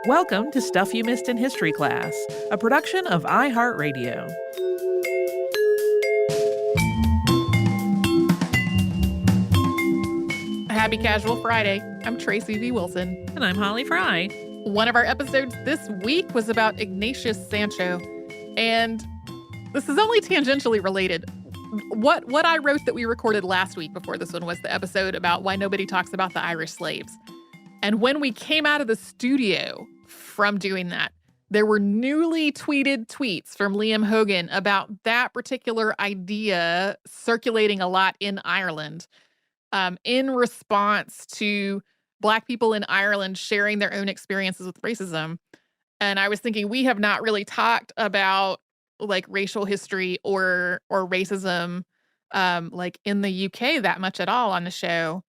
Welcome to Stuff You Missed in History Class, a production of iHeartRadio. Happy Casual Friday. I'm Tracy V. Wilson. And I'm Holly Fry. One of our episodes this week was about Ignatius Sancho, and this is only tangentially related. What I wrote that we recorded last week before this one was the episode about why nobody talks about the Irish slaves. And when we came out of the studio from doing that, there were newly tweeted tweets from Liam Hogan about that particular idea circulating a lot in Ireland in response to Black people in Ireland sharing their own experiences with racism. And I was thinking, we have not really talked about like racial history or racism like in the UK that much at all on the show.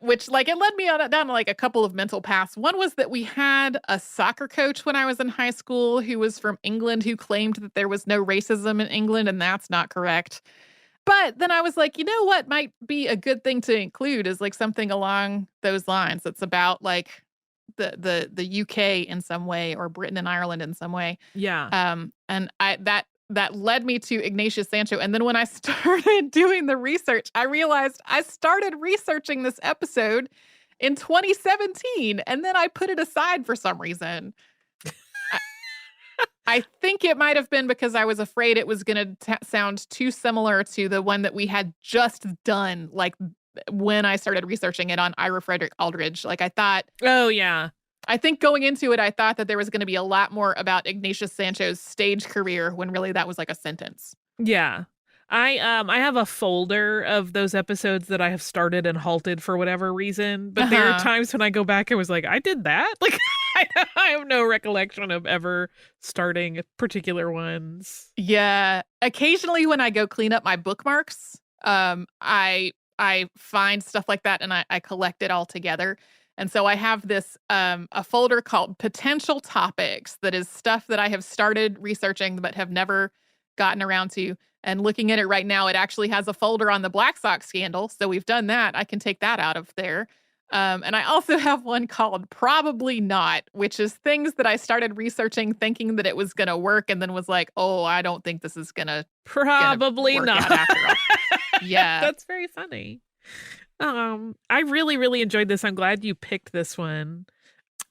Which it led me down like a couple of mental paths. One was that we had a soccer coach when I was in high school who was from England who claimed that there was no racism in England, and that's not correct. But then I was like, you know what might be a good thing to include is like something along those lines. That's about like the UK in some way, or Britain and Ireland in some way. Yeah. And that led me to Ignatius Sancho. And then when I started doing the research, I realized I started researching this episode in 2017, and then I put it aside for some reason. I think it might have been because I was afraid it was going to sound too similar to the one that we had just done, like when I started researching it on Ira Frederick Aldridge. Like I thought, oh, yeah. I think going into it, I thought that there was going to be a lot more about Ignatius Sancho's stage career when really that was like a sentence. Yeah. I have a folder of those episodes that I have started and halted for whatever reason. But there are times when I go back and was like, I did that? Like, I have no recollection of ever starting particular ones. Yeah. Occasionally when I go clean up my bookmarks, I find stuff like that and I collect it all together. And so I have this, a folder called Potential Topics that is stuff that I have started researching but have never gotten around to. And looking at it right now, it actually has a folder on the Black Sox scandal. So we've done that. I can take that out of there. And I also have one called Probably Not, which is things that I started researching thinking that it was going to work and then was like, oh, I don't think this is going to Probably not. After all. Yeah. That's very funny. I really, really enjoyed this. I'm glad you picked this one.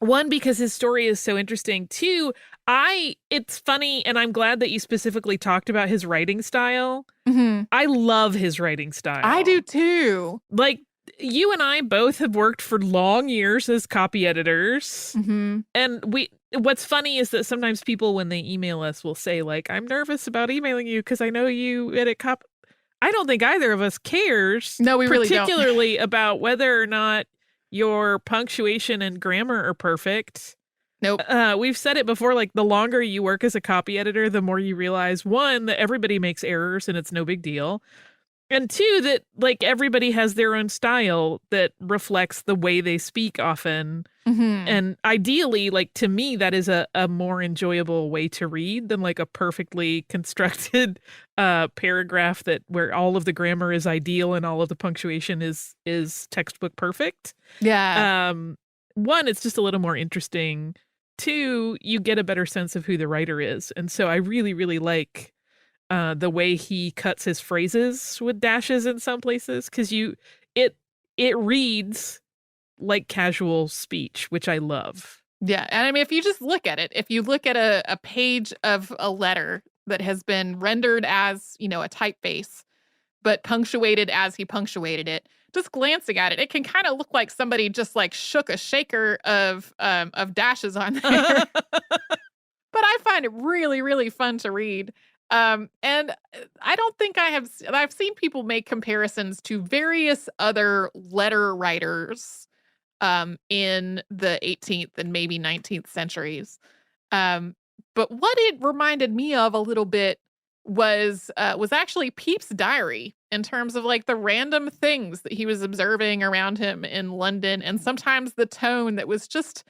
One, because his story is so interesting. Two, it's funny, and I'm glad that you specifically talked about his writing style. Mm-hmm. I love his writing style. I do too. Like, you and I both have worked for long years as copy editors. Mm-hmm. And what's funny is that sometimes people, when they email us, will say, like, I'm nervous about emailing you because I know you edit copy. I don't think either of us cares. No, we really don't. Particularly about whether or not your punctuation and grammar are perfect. Nope. We've said it before, like the longer you work as a copy editor, the more you realize, one, that everybody makes errors and it's no big deal. And two, that like everybody has their own style that reflects the way they speak often. Mm-hmm. And ideally, like to me, that is a more enjoyable way to read than like a perfectly constructed paragraph where all of the grammar is ideal and all of the punctuation is textbook perfect. Yeah. One, it's just a little more interesting. Two, you get a better sense of who the writer is. And so I really, really like the way he cuts his phrases with dashes in some places, because it reads like casual speech, which I love. Yeah. And I mean, if you just look at it, if you look at a page of a letter that has been rendered as, a typeface, but punctuated as he punctuated it, just glancing at it, it can kind of look like somebody just like shook a shaker of dashes on there. But I find it really, really fun to read. And I don't think I've seen people make comparisons to various other letter writers in the 18th and maybe 19th centuries. But what it reminded me of a little bit was actually Pepys' diary, in terms of like the random things that he was observing around him in London, and sometimes the tone that was just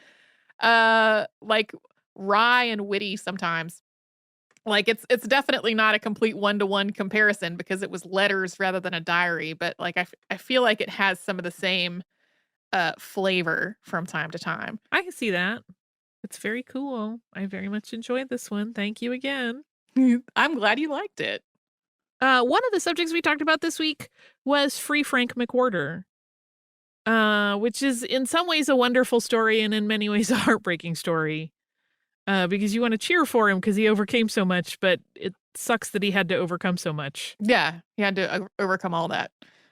like wry and witty sometimes. Like it's definitely not a complete one-to-one comparison because it was letters rather than a diary, but like I feel like it has some of the same flavor from time to time. I can see that. It's very cool. I very much enjoyed this one. Thank you again. I'm glad you liked it. One of the subjects we talked about this week was Free Frank McWhorter, which is in some ways a wonderful story and in many ways a heartbreaking story. Because you want to cheer for him because he overcame so much, but it sucks that he had to overcome so much. Yeah, he had to overcome all that.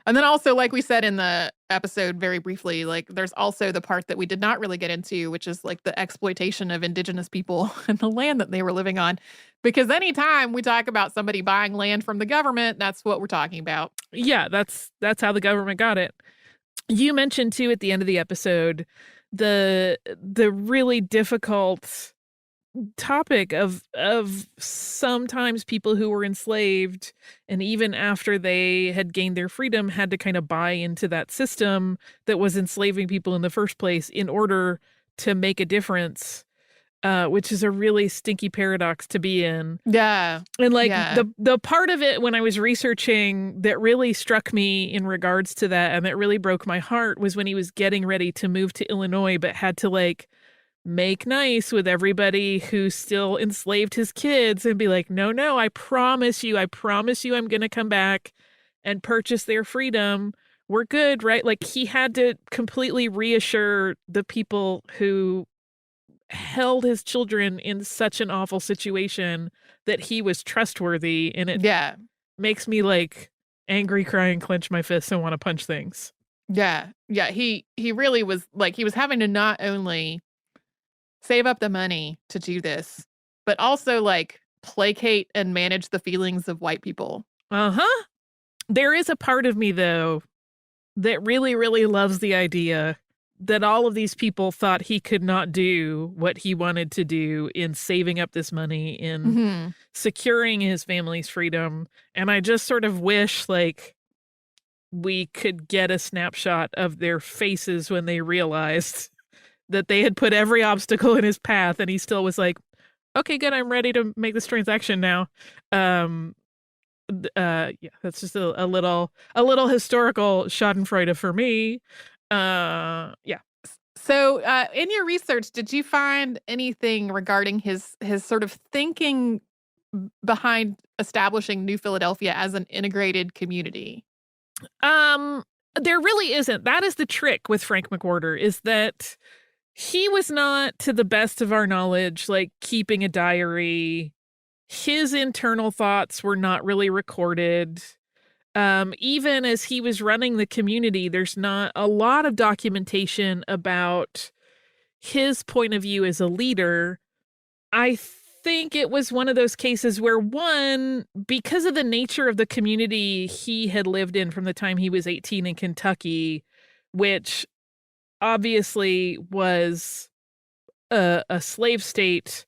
And then also, like we said in the episode very briefly, like there's also the part that we did not really get into, which is like the exploitation of indigenous people and the land that they were living on. Because anytime we talk about somebody buying land from the government, that's what we're talking about. Yeah, that's how the government got it. You mentioned too at the end of the episode the really difficult topic of sometimes people who were enslaved and even after they had gained their freedom had to kind of buy into that system that was enslaving people in the first place in order to make a difference, which is a really stinky paradox to be in. Yeah. And like Yeah. the part of it when I was researching that really struck me in regards to that and that really broke my heart was when he was getting ready to move to Illinois but had to like make nice with everybody who still enslaved his kids and be like, no, I promise you I'm going to come back and purchase their freedom. We're good, right? Like he had to completely reassure the people who held his children in such an awful situation that he was trustworthy. And it makes me like angry, cry, and clench my fists and want to punch things. Yeah. Yeah. He really was like, he was having to not only save up the money to do this, but also like placate and manage the feelings of white people. Uh-huh. There is a part of me though that really, really loves the idea that all of these people thought he could not do what he wanted to do in saving up this money, in securing his family's freedom. And I just sort of wish like we could get a snapshot of their faces when they realized that they had put every obstacle in his path and he still was like, okay, good, I'm ready to make this transaction now. Yeah, that's just a little historical schadenfreude for me. Yeah. So in your research, did you find anything regarding his sort of thinking behind establishing New Philadelphia as an integrated community? There really isn't. That is the trick with Frank McWhorter, is that he was not, to the best of our knowledge, like keeping a diary. His internal thoughts were not really recorded. Even as he was running the community, there's not a lot of documentation about his point of view as a leader. I think it was one of those cases where, one, because of the nature of the community he had lived in from the time he was 18 in Kentucky, which obviously was a slave state,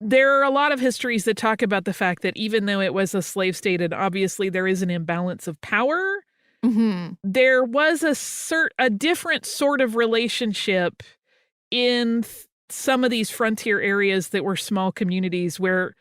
there are a lot of histories that talk about the fact that even though it was a slave state and obviously there is an imbalance of power, there was a different sort of relationship in some of these frontier areas that were small communities where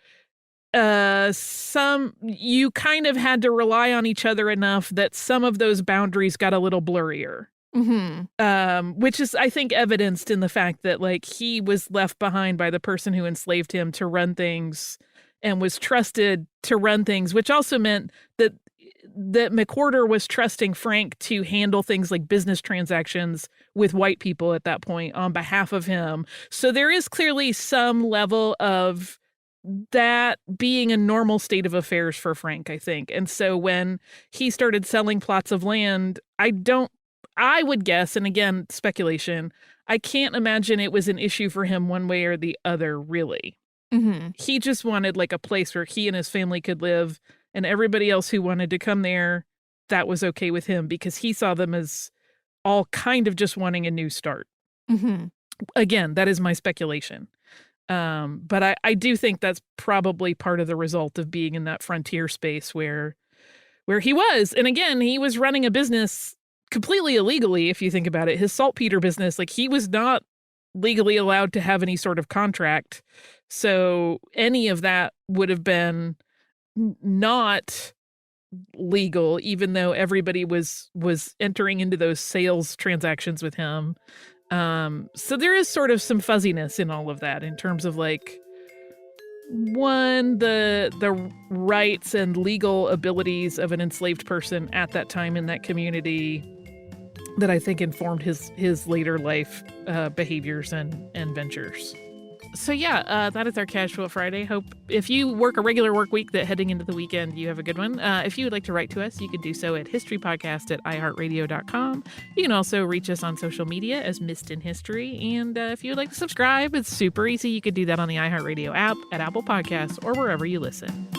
you kind of had to rely on each other enough that some of those boundaries got a little blurrier. Which is, I think, evidenced in the fact that like he was left behind by the person who enslaved him to run things and was trusted to run things, which also meant that McWhorter was trusting Frank to handle things like business transactions with white people at that point on behalf of him. So there is clearly some level of that being a normal state of affairs for Frank, I think. And so when he started selling plots of land, I would guess, and again, speculation, I can't imagine it was an issue for him one way or the other, really. He just wanted like a place where he and his family could live, and everybody else who wanted to come there, that was okay with him because he saw them as all kind of just wanting a new start. Again, that is my speculation. But I do think that's probably part of the result of being in that frontier space where he was. And again, he was running a business completely illegally, if you think about it. His saltpeter business, like he was not legally allowed to have any sort of contract. So any of that would have been not legal, even though everybody was entering into those sales transactions with him. So there is sort of some fuzziness in all of that in terms of like, one, the rights and legal abilities of an enslaved person at that time in that community that I think informed his later life behaviors and ventures. So yeah, that is our Casual Friday. Hope if you work a regular work week that heading into the weekend, you have a good one. If you would like to write to us, you can do so at historypodcast@iheartradio.com. You can also reach us on social media as Missed in History. And if you would like to subscribe, it's super easy. You can do that on the iHeartRadio app, at Apple Podcasts, or wherever you listen.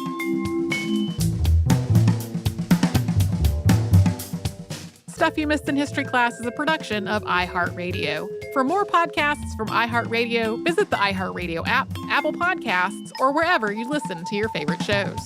Stuff You Missed in History Class is a production of iHeartRadio. For more podcasts from iHeartRadio, visit the iHeartRadio app, Apple Podcasts, or wherever you listen to your favorite shows.